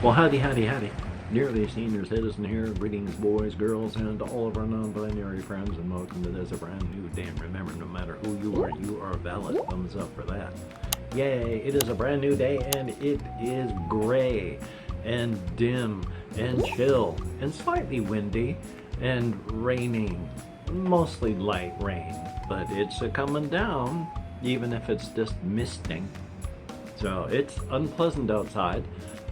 Well, howdy, howdy, howdy. Nearly senior citizen here. Greetings, boys, girls, and all of our non-binary friends, and welcome to this, a brand new day. And remember, no matter who you are valid. Thumbs up for that. Yay, it is a brand new day, and it is gray, and dim, and chill, and slightly windy, and raining. Mostly light rain, but it's coming down, even if it's just misting. So it's unpleasant outside.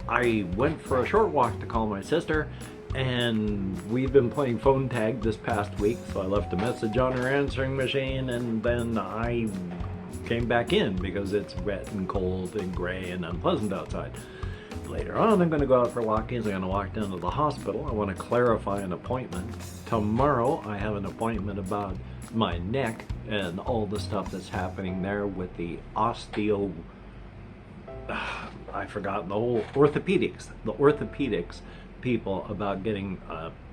I went for a short walk to call my sister, and we've been playing phone tag this past week, so I left a message on her answering machine, and then I came back in because it's wet and cold and gray and unpleasant outside. Later on, I'm going to go out for walkies. I'm going to walk down to the hospital. I want to clarify an appointment. Tomorrow, I have an appointment about my neck and all the stuff that's happening there with the I forgot the whole orthopedics people about getting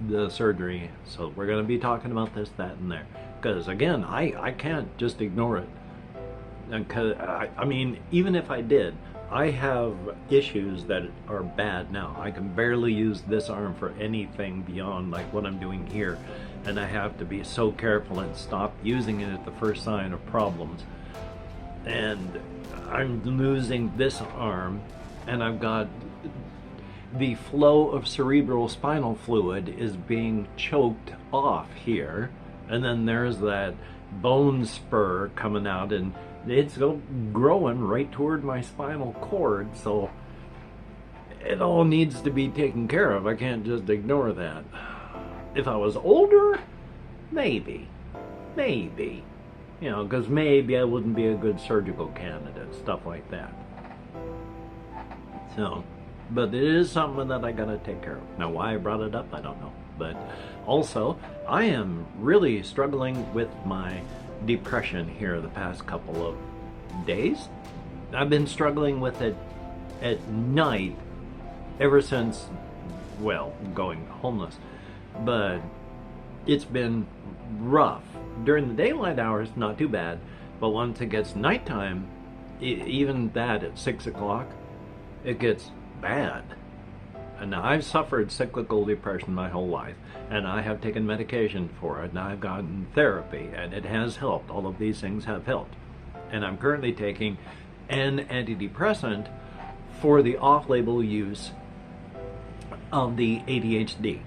the surgery. So we're going to be talking about this, that, and there. Because again, I can't just ignore it. Because I mean, even if I did, I have issues that are bad now. I can barely use this arm for anything beyond like what I'm doing here, and I have to be so careful and stop using it at the first sign of problems. And I'm losing this arm, and I've got the flow of cerebral spinal fluid is being choked off here, and then there's that bone spur coming out, and it's growing right toward my spinal cord, so it all needs to be taken care of. I can't just ignore that. If I was older, maybe, you know, because maybe I wouldn't be a good surgical candidate, stuff like that. So, but it is something that I gotta take care of. Now, why I brought it up, I don't know. But also, I am really struggling with my depression here the past couple of days. I've been struggling with it at night ever since, well, going homeless. But it's been rough. During the daylight hours, not too bad, but once it gets nighttime, even that at 6 o'clock, it gets bad. And now I've suffered cyclical depression my whole life, and I have taken medication for it, and I've gotten therapy, and it has helped. All of these things have helped. And I'm currently taking an antidepressant for the off-label use of the ADHD.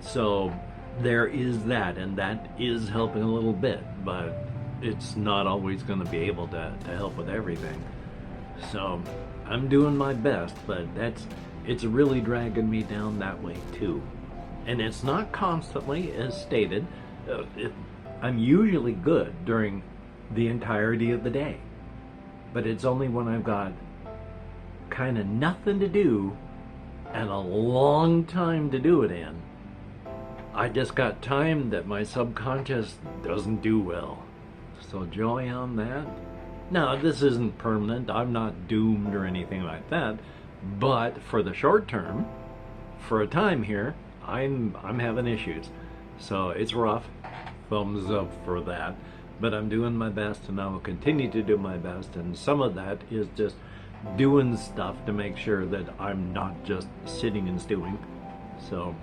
So there is that, and that is helping a little bit, but it's not always going to be able to help with everything. So I'm doing my best, but it's really dragging me down that way too. And it's not constantly, as stated. I'm usually good during the entirety of the day, but it's only when I've got kind of nothing to do and a long time to do it in. I just got time that my subconscious doesn't do well. So joy on that. Now, this isn't permanent. I'm not doomed or anything like that. But for the short term, for a time here, I'm having issues. So it's rough. Thumbs up for that. But I'm doing my best, and I will continue to do my best. And some of that is just doing stuff to make sure that I'm not just sitting and stewing. So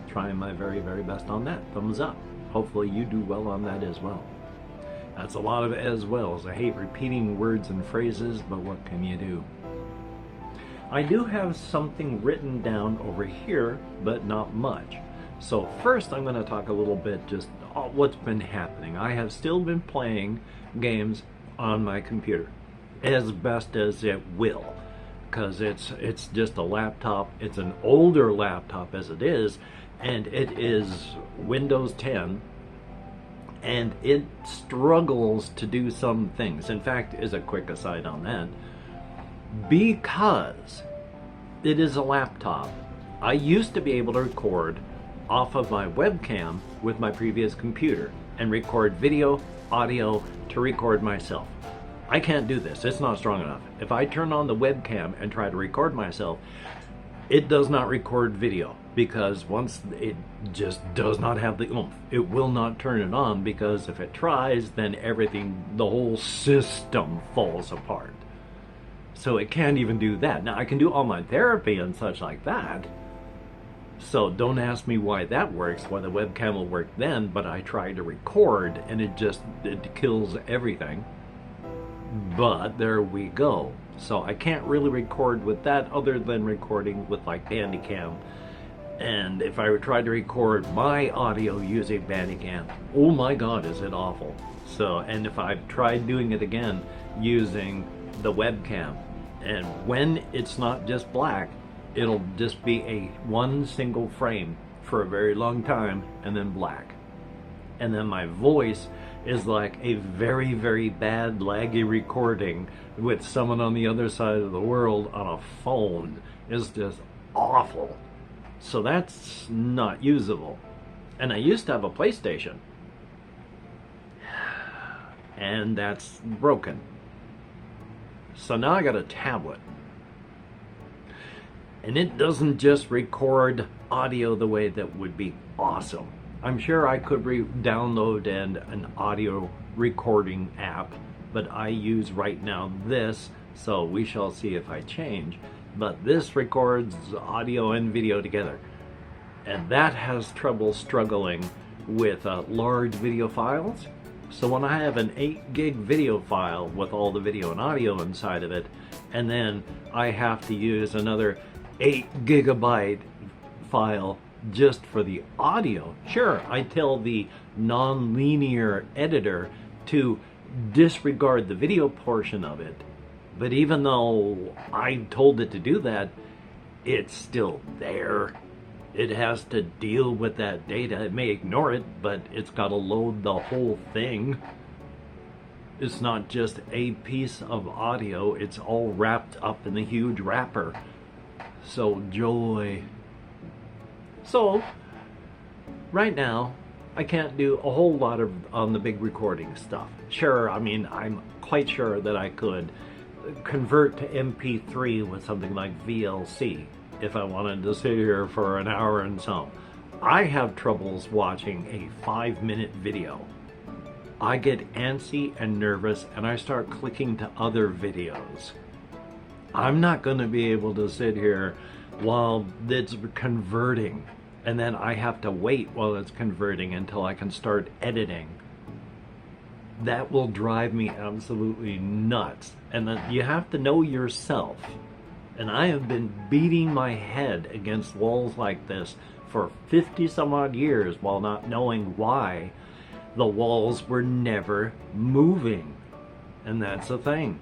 trying my very, very best on that. Thumbs up. Hopefully you do well on that as well. That's a lot of as wells. I hate repeating words and phrases, but what can you do? I do have something written down over here, but not much. So first I'm going to talk a little bit just what's been happening. I have still been playing games on my computer as best as it will, because it's just a laptop. It's an older laptop as it is, and it is Windows 10, and it struggles to do some things. In fact, as a quick aside on that, because it is a laptop, I used to be able to record off of my webcam with my previous computer and record video, audio to record myself. I can't do this. It's not strong enough. If I turn on the webcam and try to record myself, it does not record video, because once it just does not have the oomph. It will not turn it on, because if it tries, then everything, the whole system falls apart. So it can't even do that. Now I can do online therapy and such like that. So don't ask me why that works, why the webcam will work then, but I try to record and it kills everything. But there we go. So I can't really record with that other than recording with like Bandicam. And if I would try to record my audio using Bandicam, oh my god, is it awful. So, and if I've tried doing it again using the webcam, and when it's not just black, it'll just be one single frame for a very long time and then black. And then my voice is like a very, very bad laggy recording with someone on the other side of the world on a phone. It's just awful. So that's not usable. And I used to have a PlayStation, and that's broken. So now I got a tablet. And it doesn't just record audio the way that would be awesome. I'm sure I could download an audio recording app, but I use right now this, so we shall see if I change. But this records audio and video together. And that has trouble struggling with large video files. So when I have an 8 gig video file with all the video and audio inside of it, and then I have to use another 8 gigabyte file just for the audio, sure, I tell the non-linear editor to disregard the video portion of it. But even though I told it to do that, it's still there. It has to deal with that data. It may ignore it, but it's got to load the whole thing. It's not just a piece of audio, it's all wrapped up in a huge wrapper. So joy. So, right now, I can't do a whole lot on the big recording stuff. Sure, I mean, I'm quite sure that I could convert to MP3 with something like VLC if I wanted to sit here for an hour and some. I have troubles watching a 5-minute video. I get antsy and nervous and I start clicking to other videos. I'm not going to be able to sit here while it's converting, and then I have to wait while it's converting until I can start editing. That will drive me absolutely nuts. And then you have to know yourself. And I have been beating my head against walls like this for 50 some odd years while not knowing why the walls were never moving. And that's the thing.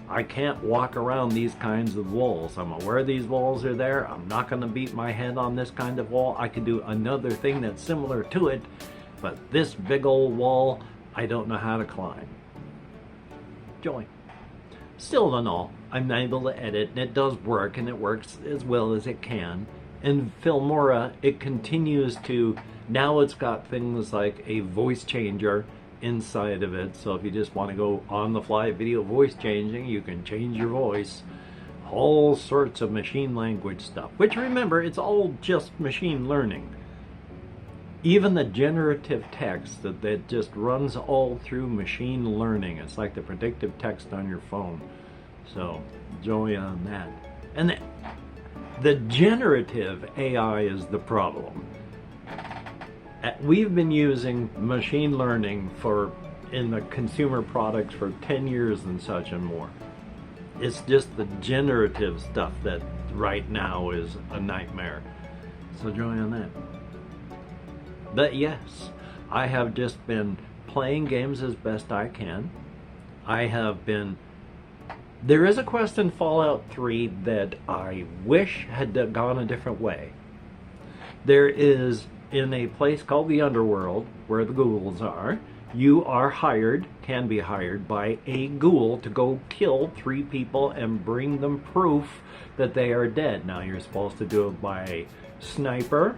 I can't walk around these kinds of walls. I'm aware these walls are there. I'm not going to beat my head on this kind of wall. I could do another thing that's similar to it, but this big old wall, I don't know how to climb. Joy. Still in all, I'm able to edit, and it does work, and it works as well as it can. In Filmora, it continues to, now it's got things like a voice changer inside of it, so if you just want to go on the fly video voice changing, you can change your voice. All sorts of machine language stuff, which remember, it's all just machine learning. Even the generative text that just runs all through machine learning. It's like the predictive text on your phone. So, joy on that. And the generative AI is the problem. We've been using machine learning in the consumer products for 10 years and such and more. It's just the generative stuff that right now is a nightmare. So joy on that. But yes, I have just been playing games as best I can. There is a quest in Fallout 3 that I wish had gone a different way. There is, in a place called the Underworld, where the ghouls are, you are can be hired by a ghoul to go kill 3 people and bring them proof that they are dead. Now you're supposed to do it by sniper,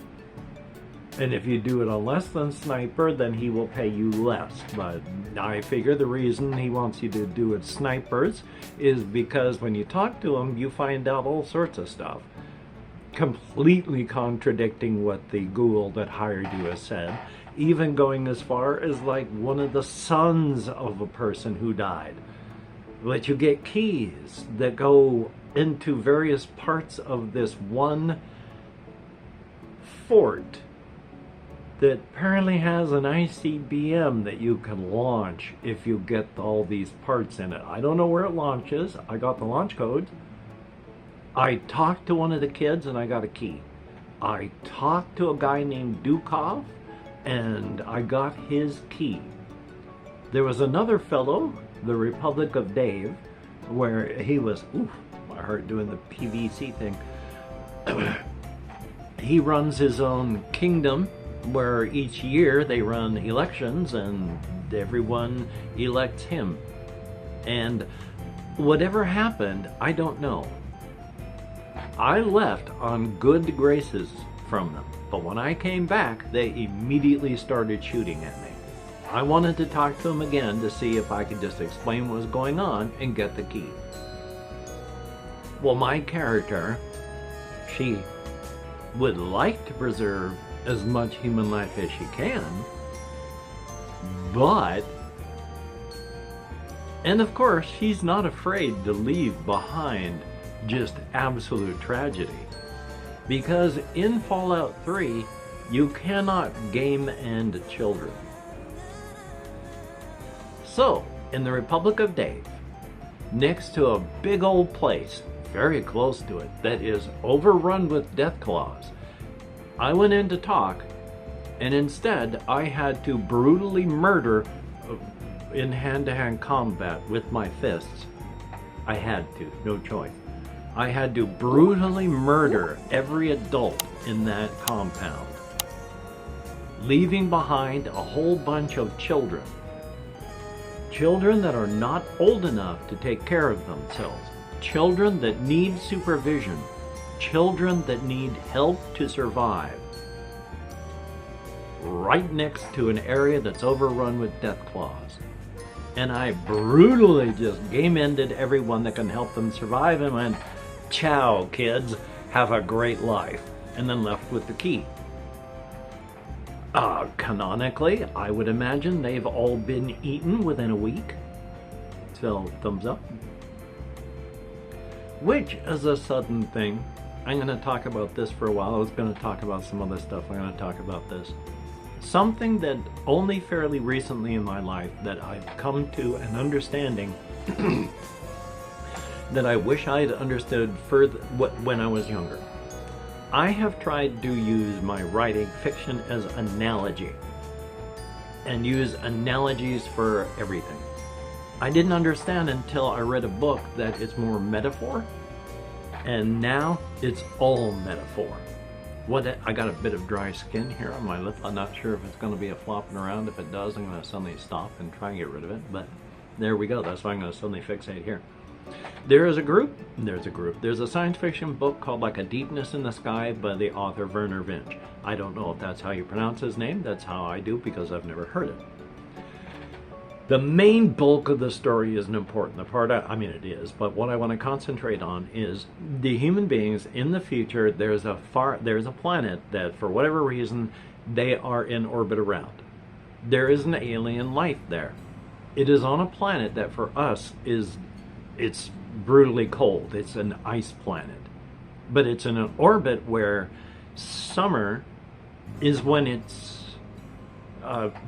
and if you do it on less than sniper, then he will pay you less. But I figure the reason he wants you to do it snipers is because when you talk to him, you find out all sorts of stuff, completely contradicting what the ghoul that hired you has said, even going as far as like one of the sons of a person who died. But you get keys that go into various parts of this one fort that apparently has an ICBM that you can launch if you get all these parts in it. I don't know where it launches. I got the launch codes. I talked to one of the kids and I got a key. I talked to a guy named Dukov and I got his key. There was another fellow, the Republic of Dave, where he was, oof, my heart doing the PVC thing. He runs his own kingdom where each year they run elections and everyone elects him. And whatever happened, I don't know. I left on good graces from them, but when I came back, they immediately started shooting at me. I wanted to talk to them again to see if I could just explain what was going on and get the key. Well, my character, she would like to preserve as much human life as she can, but, and of course, she's not afraid to leave behind just absolute tragedy. Because in Fallout 3, you cannot game end children. So, in the Republic of Dave, next to a big old place, very close to it, that is overrun with death claws, I went in to talk, and instead I had to brutally murder in hand-to-hand combat with my fists. I had to, no choice. I had to brutally murder every adult in that compound, leaving behind a whole bunch of children. Children that are not old enough to take care of themselves. Children that need supervision. Children that need help to survive. Right next to an area that's overrun with death claws. And I brutally just game-ended everyone that can help them survive and went, "Ciao, kids, have a great life," and then left with the key. Canonically, I would imagine they've all been eaten within a week. So, thumbs up. Which is a sudden thing. I'm going to talk about this for a while. I was going to talk about some other stuff. I'm going to talk about this. Something that only fairly recently in my life that I've come to an understanding that I wish I had understood further when I was younger. I have tried to use my writing fiction as analogy and use analogies for everything. I didn't understand until I read a book that it's more metaphor, and now it's all metaphor. I got a bit of dry skin here on my lip. I'm not sure if it's going to be a flopping around. If it does, I'm going to suddenly stop and try and get rid of it, but there we go. That's why I'm going to suddenly fixate here. There's a science fiction book called Like a Deepness in the Sky by the author Werner Vinge. I don't know if that's how you pronounce his name. That's how I do because I've never heard it. The main bulk of the story isn't important. The part, I mean it is, but what I want to concentrate on is the human beings in the future. There's a planet that for whatever reason they are in orbit around. There is an alien life there. It is on a planet that for us it's brutally cold. It's an ice planet. But it's in an orbit where summer is when it's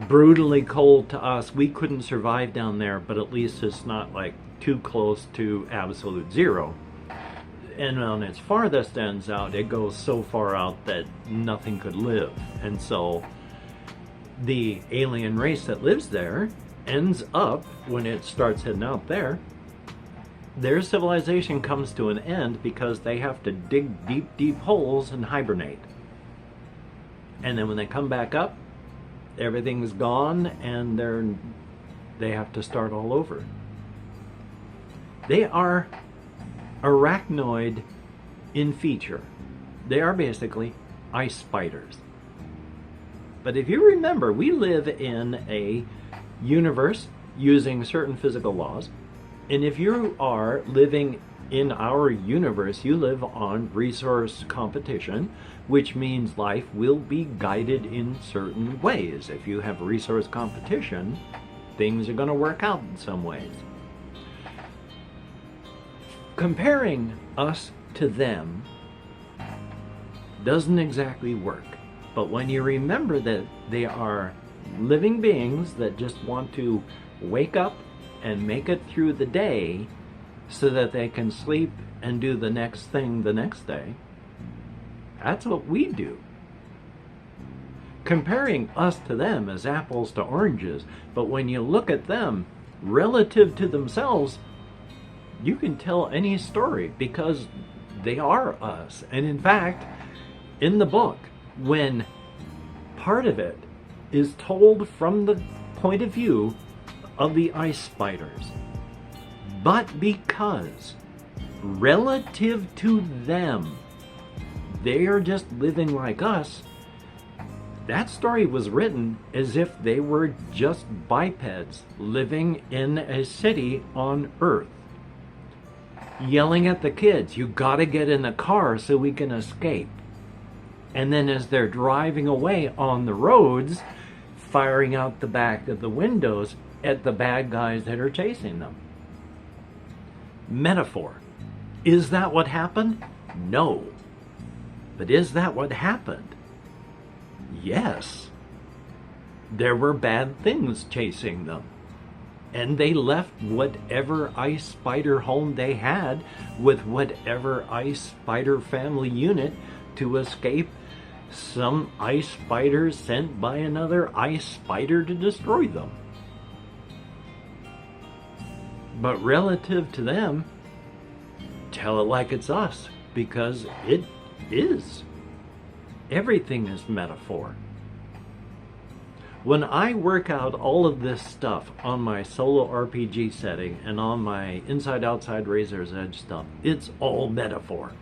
brutally cold to us. We couldn't survive down there, but at least it's not like too close to absolute zero. And on its farthest ends out, it goes so far out that nothing could live. And so the alien race that lives there ends up, when it starts heading out there, their civilization comes to an end because they have to dig deep, deep holes and hibernate. And then when they come back up, everything's gone and they have to start all over. They are arachnoid in feature. They are basically ice spiders. But if you remember, we live in a universe using certain physical laws. And if you are living in our universe, you live on resource competition, which means life will be guided in certain ways. If you have resource competition, things are going to work out in some ways. Comparing us to them doesn't exactly work. But when you remember that they are living beings that just want to wake up and make it through the day so that they can sleep and do the next thing the next day, that's what we do. Comparing us to them is apples to oranges, but when you look at them relative to themselves, you can tell any story because they are us. And in fact, in the book, when part of it is told from the point of view of the ice spiders, but because relative to them, they are just living like us, that story was written as if they were just bipeds living in a city on Earth, yelling at the kids, "You gotta get in the car so we can escape." And then as they're driving away on the roads, firing out the back of the windows at the bad guys that are chasing them. Metaphor. Is that what happened? No. But is that what happened? Yes. There were bad things chasing them. And they left whatever ice spider home they had with whatever ice spider family unit to escape some ice spider sent by another ice spider to destroy them. But relative to them, tell it like it's us, because it is. Everything is metaphor. When I work out all of this stuff on my solo RPG setting and on my inside-outside Razor's Edge stuff, it's all metaphor.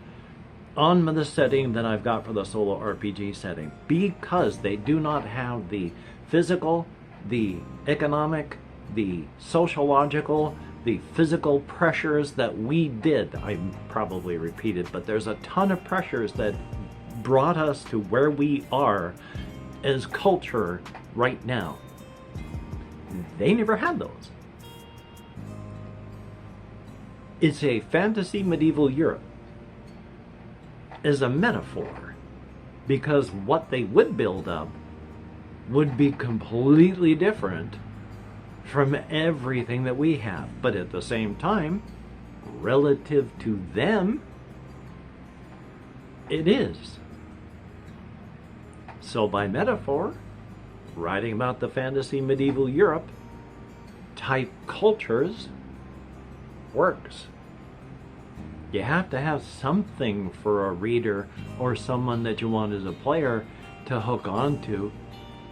On the setting that I've got for the solo RPG setting, because they do not have the physical, the economic, the sociological, the physical pressures that we did. I probably repeated, but there's a ton of pressures that brought us to where we are as culture right now. They never had those. It's a fantasy medieval Europe as a metaphor, because what they would build up would be completely different from everything that we have. But at the same time, relative to them, it is. So by metaphor, writing about the fantasy medieval Europe type cultures works. You have to have something for a reader or someone that you want as a player to hook onto,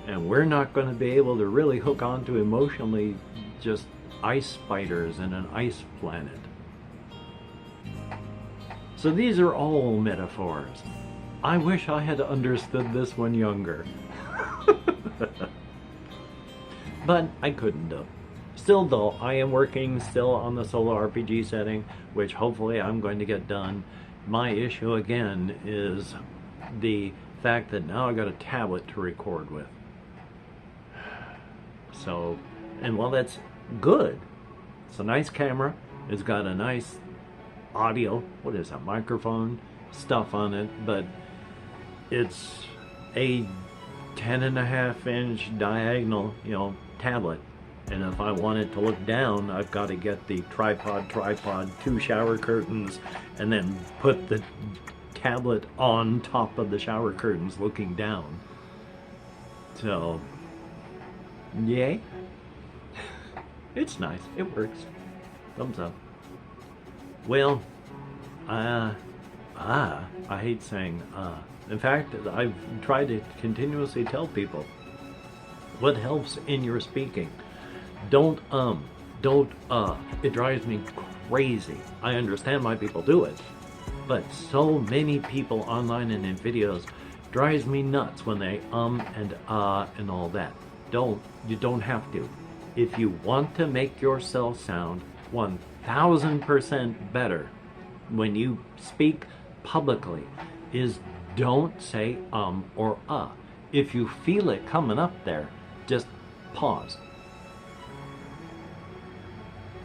and we're not going to be able to really hook onto emotionally just ice spiders in an ice planet. So these are all metaphors. I wish I had understood this one younger. But I couldn't have. Still though, I am working still on the solo RPG setting, which hopefully I'm going to get done. My issue again is the fact that now I got a tablet to record with. So, and while that's good, it's a nice camera, it's got a nice audio, what is that, microphone stuff on it, but it's a 10.5-inch diagonal, tablet. And if I want it to look down, I've got to get the tripod, 2 shower curtains, and then put the tablet on top of the shower curtains looking down. So, yay. It's nice. It works. Thumbs up. Well, I hate saying In fact, I've tried to continuously tell people what helps in your speaking. Don't don't It drives me crazy. I understand why people do it, but so many people online and in videos drives me nuts when they and all that. You don't have to. If you want to make yourself sound 1000% better when you speak publicly, is don't say or If you feel it coming up there, just pause.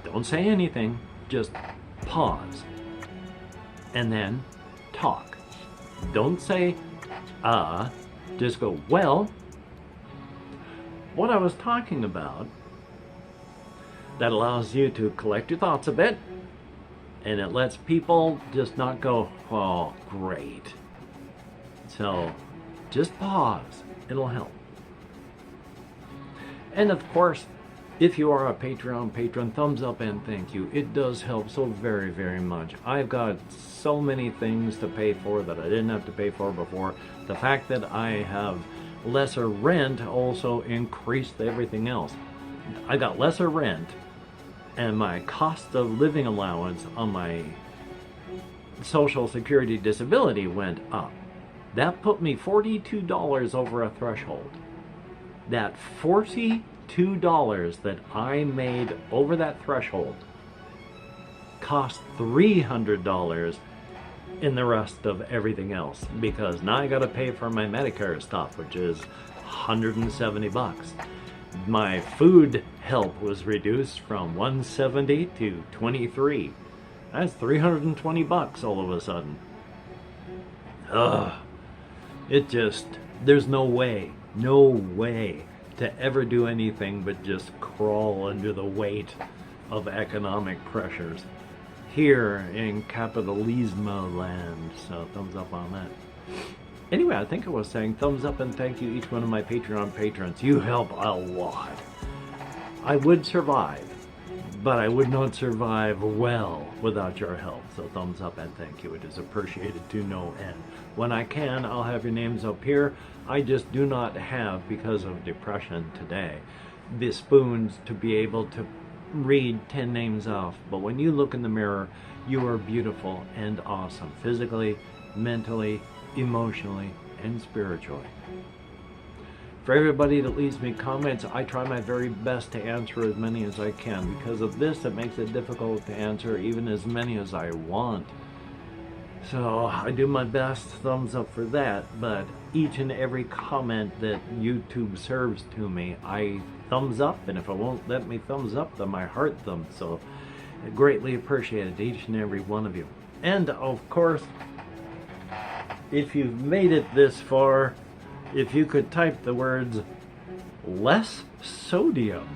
Don't say anything, just pause. and then talk. Don't say, just go, well, what I was talking about, that allows you to collect your thoughts a bit, and it lets people just not go, oh, great. So just pause. It'll help. And of course, if you are a Patreon patron, thumbs up and thank you. It does help so very, very much. I've got so many things to pay for that I didn't have to pay for before. The fact that I have lesser rent also increased everything else. I got lesser rent, and my cost of living allowance on my Social Security disability went up. That put me $42 over a threshold. That $42 that I made over that threshold cost $300 in the rest of everything else, because now I got to pay for my Medicare stuff, which is $170. My food help was reduced from $170 to $23. That's $320 all of a sudden. Ugh. It just, there's no way to ever do anything but just crawl under the weight of economic pressures here in capitalismo land. So thumbs up on that. Anyway, I think I was saying thumbs up and thank you each one of my Patreon patrons. You help a lot. I would survive, but I would not survive well without your help. So thumbs up and thank you. It is appreciated to no end. When I can, I'll have your names up here. I just do not have, because of depression today, the spoons to be able to read 10 names off. But when you look in the mirror, you are beautiful and awesome, physically, mentally, emotionally, and spiritually. For everybody that leaves me comments, I try my very best to answer as many as I can. Because of this, it makes it difficult to answer even as many as I want. So I do my best, thumbs up for that, but each and every comment that YouTube serves to me, I thumbs up, and if it won't let me thumbs up, then my heart thumbs. So greatly appreciated, each and every one of you. And of course, if you've made it this far, if you could type the words less sodium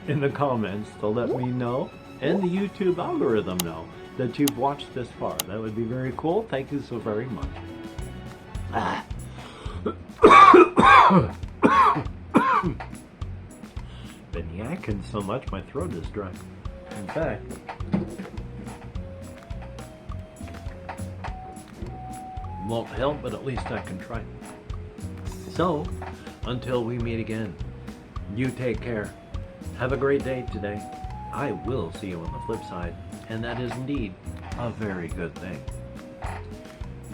in the comments to let me know, and the YouTube algorithm know, that you've watched this far. That would be very cool. Thank you so very much. Been yakking so much my throat is dry. In fact, won't help, but at least I can try. So, until we meet again, you take care. Have a great day today. I will see you on the flip side, and that is indeed a very good thing.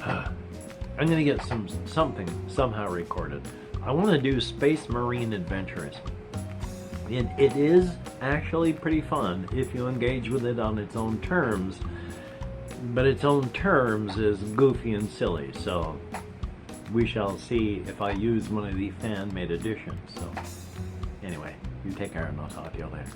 I'm going to get something somehow recorded. I want to do Space Marine Adventures. And it is actually pretty fun if you engage with it on its own terms, but its own terms is goofy and silly, so we shall see if I use one of the fan-made editions. So anyway, you take care and I'll talk to you later.